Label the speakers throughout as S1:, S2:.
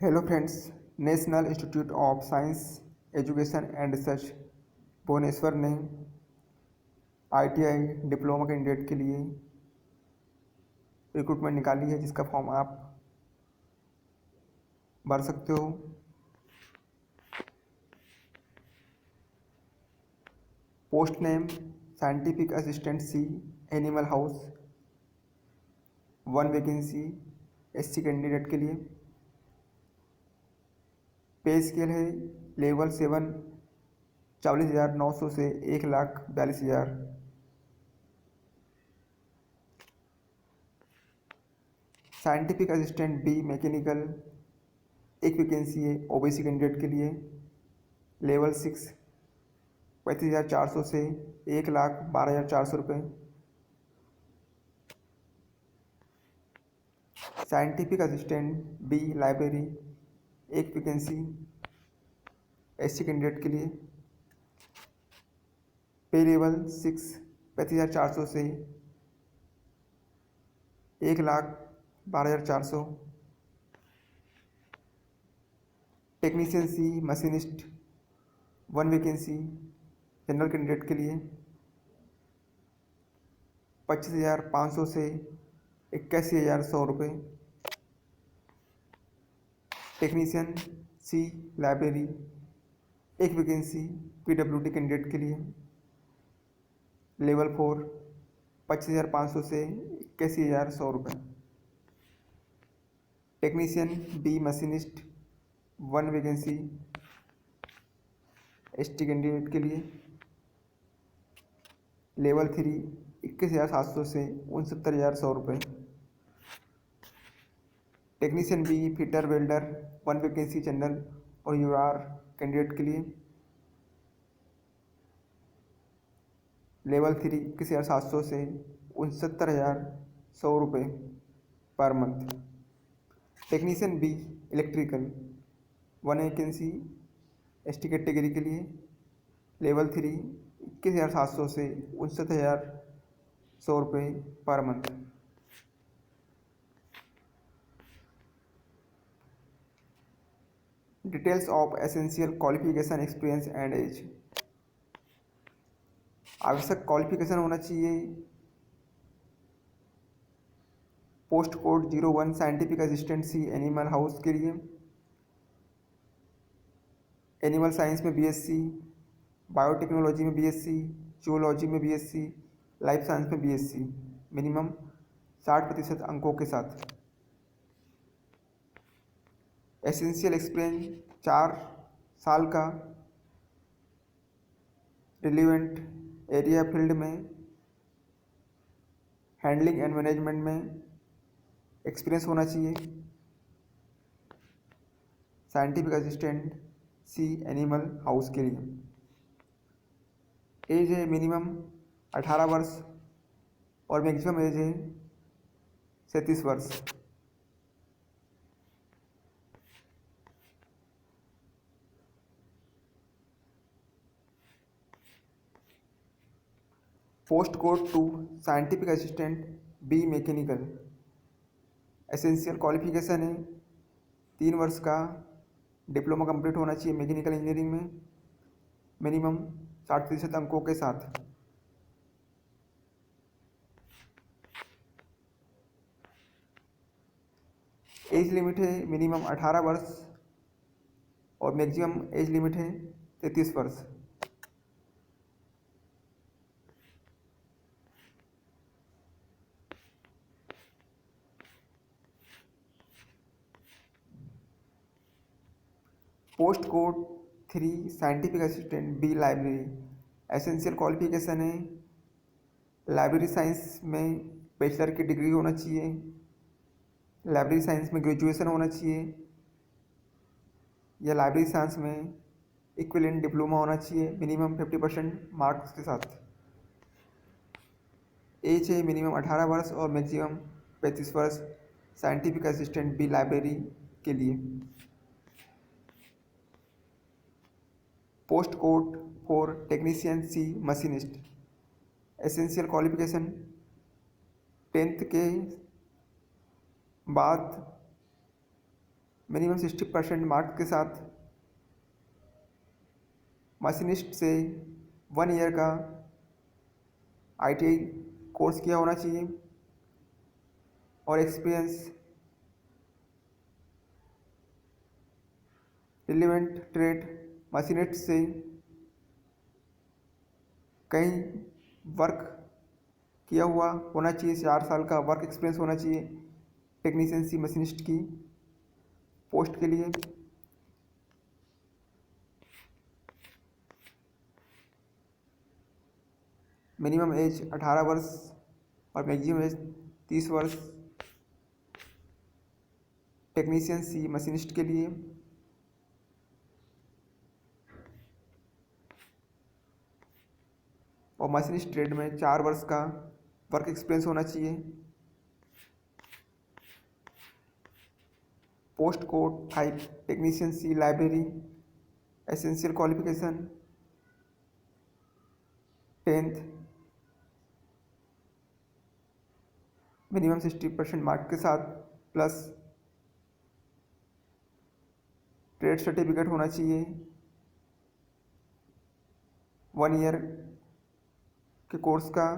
S1: Hello friends. National Institute of Science Education and Research Bhubaneswar ने ITI diploma candidate के लिए recruitment निकाली है, जिसका फॉर्म आप भर सकते हो। Post name scientific assistant C, animal house, 1 vacancy SC candidate के लिए। पे स्केल है लेवल 7, 40,900 से 1,42,000। Scientific assistant B mechanical, 1 vacancy है ओबीसी कैंडिडेट के लिए। लेवल 6, 35,400 से 1,12,400 रुपये। Scientific assistant B library, 1 vacancy SC candidate के लिए। पे लेवल 6, 35,400 से 1,12,400। Technician C machinist, 1 vacancy general candidate के लिए। 25,500 से 81,100 रुपये। Technician C library, 1 vacancy PWD candidate के लिए। लेवल 4, 25,500 से 81,100 रुपये। Technician B machinist, 1 vacancy ST candidate के लिए। लेवल 3, 21,700 से 69,100 रुपये। Technician B fitter welder, 1 vacancy general और यूआर कैंडिडेट के लिए। लेवल 3, 21,700 से 69,100 रुपये per month. Technician B electrical, 1 vacancy ST category के लिए। लेवल 3, 21,700 से 69,100 रुपये per month. Details of essential qualification, experience and age. आवश्यक क्वालिफिकेशन होना चाहिए post code 01 scientific assistant C animal house के लिए। एनिमल साइंस में बीएससी, बायोटेक्नोलॉजी में बीएससी, जूलॉजी में बीएससी, लाइफ साइंस में बीएससी, मिनिमम 60% अंकों के साथ। एसेंशियल एक्सपीरियंस 4 साल का रिलीवेंट एरिया फील्ड में हैंडलिंग एंड मैनेजमेंट में एक्सपीरियंस होना चाहिए। Scientific assistant C animal house के लिए एज है मिनिमम 18 वर्ष और मैक्सिमम एज है 37 वर्ष। Post code 2 scientific assistant B mechanical. Essential qualification है 3 वर्ष का डिप्लोमा कंप्लीट होना चाहिए मैकेनिकल इंजीनियरिंग में, मिनिमम 60% अंकों के साथ। एज लिमिट है मिनिमम 18 वर्ष और मैक्सिमम एज लिमिट है 33 वर्ष। Post code 3 scientific assistant B library. Essential qualification है लाइब्रेरी साइंस में बैचलर की डिग्री होना चाहिए, लाइब्रेरी साइंस में ग्रेजुएशन होना चाहिए या लाइब्रेरी साइंस में इक्विवेलेंट डिप्लोमा होना चाहिए, मिनिमम 50% मार्क्स के साथ। एज है मिनिमम 18 वर्ष और मैक्सिमम 35 वर्ष साइंटिफिक असिस्टेंट बी लाइब्रेरी के लिए। Post code 4 technician C machinist. Essential qualification 10th के बाद मिनिमम 60% मार्क्स के साथ मशीनिस्ट से 1 ईयर का ITI कोर्स किया होना चाहिए और एक्सपीरियंस रिलेवेंट ट्रेड मशीनिस्ट से कहीं वर्क किया हुआ होना चाहिए, 4 साल का वर्क एक्सपीरियंस होना चाहिए टेक्नीशियन सी मशीनिस्ट की पोस्ट के लिए। मिनिमम एज 18 वर्ष और मैक्सिमम एज 30 वर्ष टेक्नीशियन सी मशीनिस्ट के लिए। और मशीनिस्ट ट्रेड में 4 वर्ष का वर्क एक्सपीरियंस होना चाहिए। Post code 5 technician C library essential qualification 10th minimum 60% mark के साथ प्लस ट्रेड सर्टिफिकेट होना चाहिए 1 ईयर के कोर्स का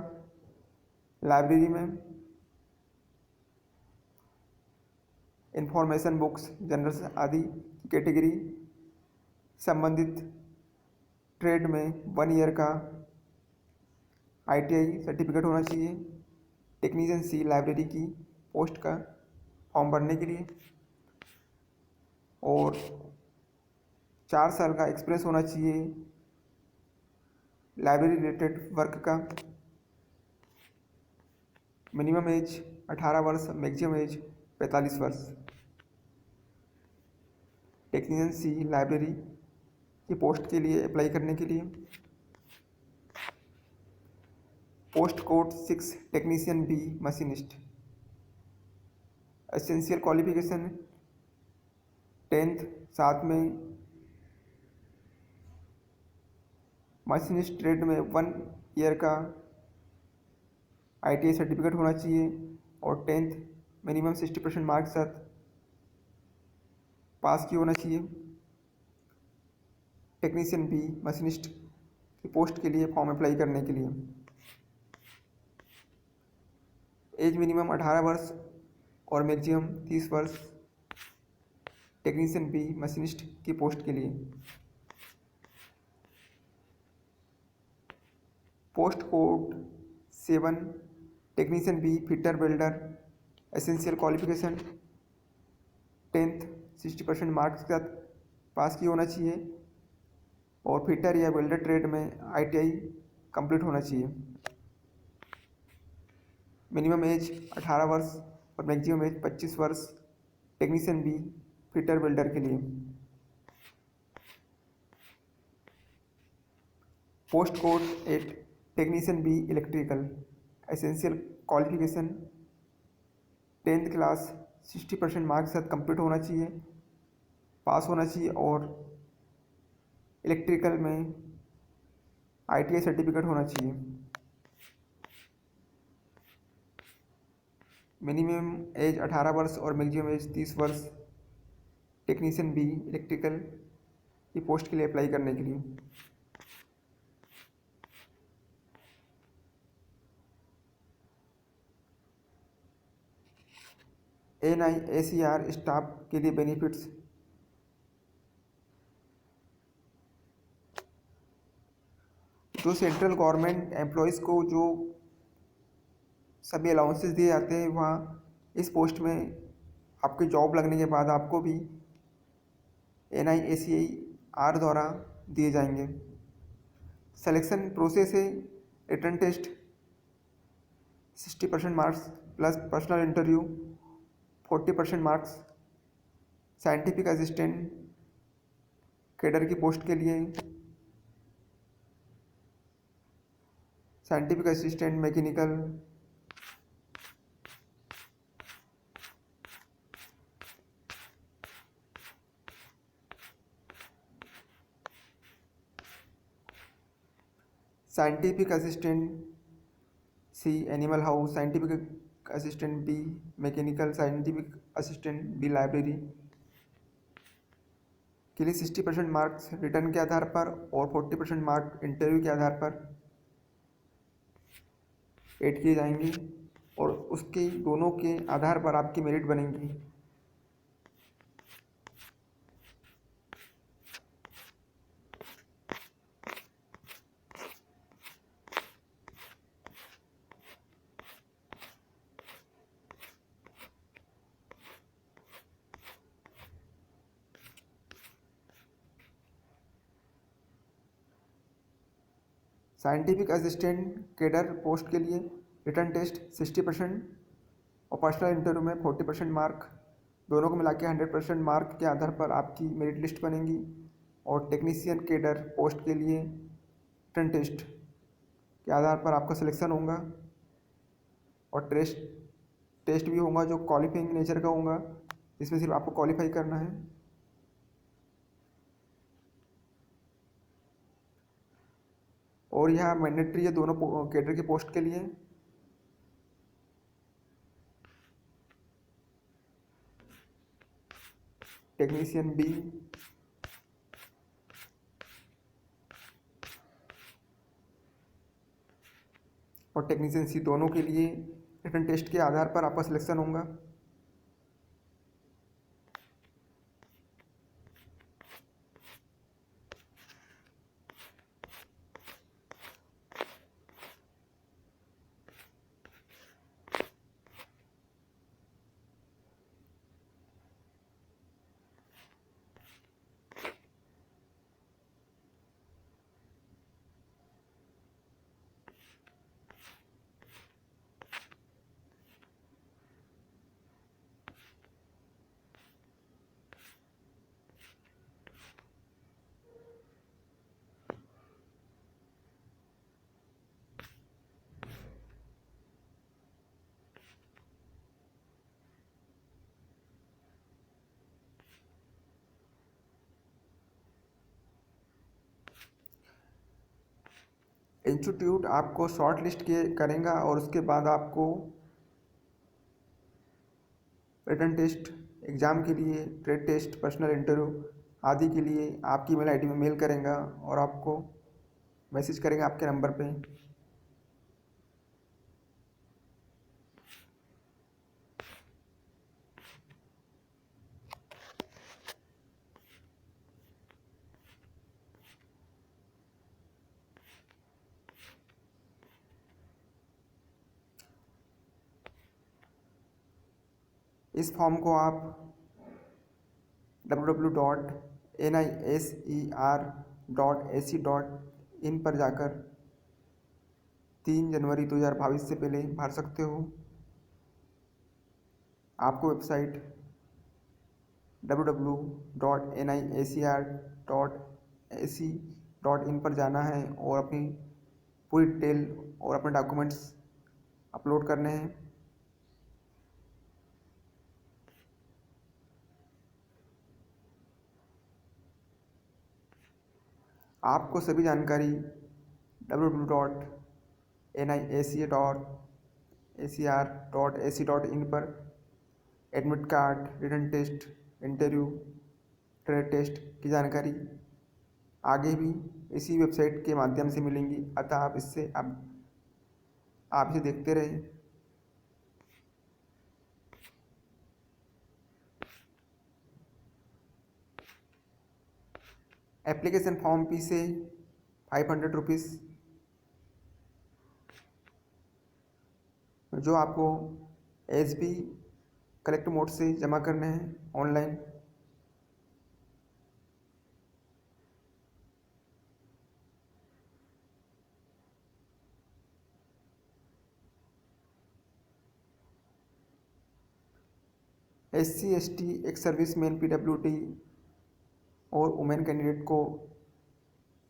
S1: लाइब्रेरी में। इंफॉर्मेशन बुक्स जर्नल्स आदि की कैटेगरी संबंधित ट्रेड में 1 ईयर का ITI सर्टिफिकेट होना चाहिए टेक्नीशियन सी लाइब्रेरी की पोस्ट का फॉर्म भरने के लिए। और 4 साल का एक्सपीरियंस होना चाहिए लाइब्रेरी रिलेटेड वर्क का। मिनिमम एज 18 वर्ष, मैक्सिमम एज 45 वर्ष टेक्नीशियन सी लाइब्रेरी की पोस्ट के लिए अप्लाई करने के लिए। Post code 6 technician B machinist essential qualification 10th, साथ में मशीनिस्ट ट्रेड में 1 ईयर का ITI सर्टिफिकेट होना चाहिए और 10th मिनिमम 60% मार्क्स साथ पास की होना चाहिए। टेक्नीशियन बी मशीनिस्ट की पोस्ट के लिए फॉर्म अप्लाई करने के लिए एज मिनिमम 18 वर्ष और मैक्सिमम 30 वर्ष टेक्नीशियन बी मशीनिस्ट की पोस्ट के लिए। Post code 7 technician B fitter welder essential qualification 10th 60% marks के साथ पास की होना चाहिए और फिटर या वेल्डर ट्रेड में ITI कंप्लीट होना चाहिए। मिनिमम एज 18 वर्ष और मैक्सिमम एज 25 वर्ष टेक्नीशियन बी फिटर वेल्डर के लिए। Post code 8 technician B electrical essential qualification 10th class 60% marks के साथ कंप्लीट होना चाहिए, पास होना चाहिए और इलेक्ट्रिकल में ITI सर्टिफिकेट होना चाहिए। मिनिमम एज 18 वर्ष और मैक्सिमम एज 30 वर्ष टेक्नीशियन बी इलेक्ट्रिकल की पोस्ट के लिए अप्लाई करने के लिए। NIACR स्टाफ के लिए बेनिफिट्स जो सेंट्रल गवर्नमेंट एम्प्लॉयज़ को जो सभी अलाउंसेस दिए जाते हैं वहाँ इस पोस्ट में आपकी जॉब लगने के बाद आपको भी NIACR द्वारा दिए जाएंगे। सिलेक्शन प्रोसेस है written test 60% marks plus personal interview 40% marks. Scientific assistant cadre की पोस्ट के लिए scientific assistant mechanical scientific assistant C animal house, scientific assistant B mechanical, scientific assistant B library के लिए 60% मार्क्स रिटर्न के आधार पर और 40% mark interview के आधार पर ऐड किए जाएंगे और उसके दोनों के आधार पर आपकी मेरिट बनेंगी। साइंटिफिक असिस्टेंट कैडर पोस्ट के लिए रिटर्न टेस्ट 60% और पर्सनल इंटरव्यू में 40% मार्क, दोनों को मिला के 100% मार्क के आधार पर आपकी मेरिट लिस्ट बनेगी। और टेक्नीशियन कैडर पोस्ट के लिए रिटर्न टेस्ट के आधार पर आपका सिलेक्शन होगा और टेस्ट भी होगा जो क्वालिफाइंग नेचर का होगा, इसमें सिर्फ आपको क्वालिफाई करना है। और यह मैंडेटरी है दोनों कैडर के पोस्ट के लिए। टेक्नीशियन बी और टेक्नीशियन सी दोनों के लिए रिटन टेस्ट के आधार पर आपका सिलेक्शन होगा। इंस्टीट्यूट आपको शॉर्ट लिस्ट करेगा और उसके बाद आपको रिटन टेस्ट एग्ज़ाम के लिए, ट्रेड टेस्ट, पर्सनल इंटरव्यू आदि के लिए आपकी ईमेल आईडी में मेल करेगा और आपको मैसेज करेगा आपके नंबर पे। इस फॉर्म को आप www.niser.ac.in पर जाकर 3 जनवरी 2022 से पहले भर सकते हो। आपको वेबसाइट www.niser.ac.in पर जाना है और अपनी पूरी डिटेल और अपने डॉक्यूमेंट्स अपलोड करने हैं। आपको सभी जानकारी www.niser.ac.in पर admit card, written test, interview, trade test की जानकारी आगे भी इसी वेबसाइट के माध्यम से मिलेंगी। अतः आप इसे देखते रहें। एप्लीकेशन फॉर्म फी से 500 रुपीज़ जो आपको SB कलेक्ट मोड से जमा करने हैं online. SC ST ex serviceman PWD और वुमेन कैंडिडेट को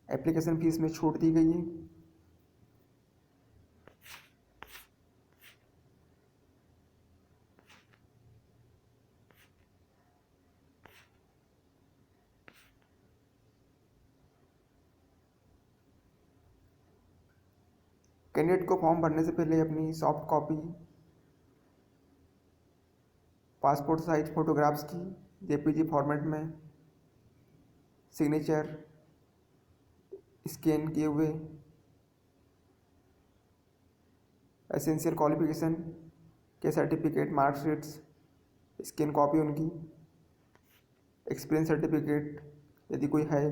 S1: एप्लीकेशन फीस में छूट दी गई है। कैंडिडेट को फॉर्म भरने से पहले अपनी soft copy passport size photographs की JPG फॉर्मेट में सिग्नेचर स्कैन किए हुए, एसेंशियल क्वालिफिकेशन के सर्टिफिकेट, मार्कशीट्स, स्कैन कॉपी उनकी, एक्सपीरियंस सर्टिफिकेट यदि कोई है,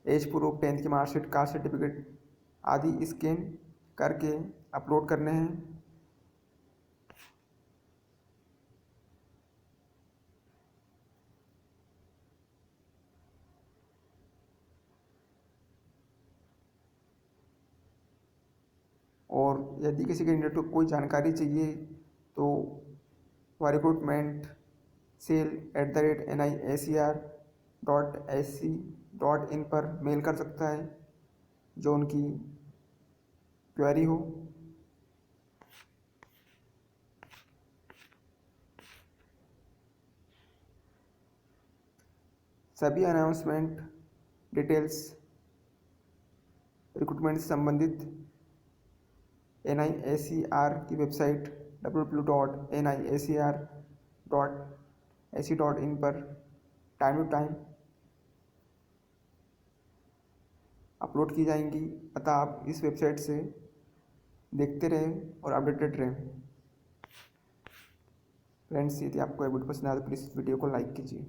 S1: एज प्रूफ, 10th की मार्कशीट, कास्ट सर्टिफिकेट आदि स्कैन करके अपलोड करने हैं। और यदि किसी कैंडिडेट को कोई जानकारी चाहिए तो वह रिक्रूटमेंट sale@nicer.ac.in पर मेल कर सकता है जो उनकी क्वेरी हो। सभी अनाउंसमेंट डिटेल्स रिक्रूटमेंट से संबंधित NICER की वेबसाइट www.nicer.ac.in पर टाइम टू टाइम अपलोड की जाएंगी, अतः आप इस वेबसाइट से देखते रहें और अपडेटेड रहें। फ्रेंड्स, यदि आपको यह वीडियो पसंद आए तो प्लीज़ वीडियो को लाइक कीजिए।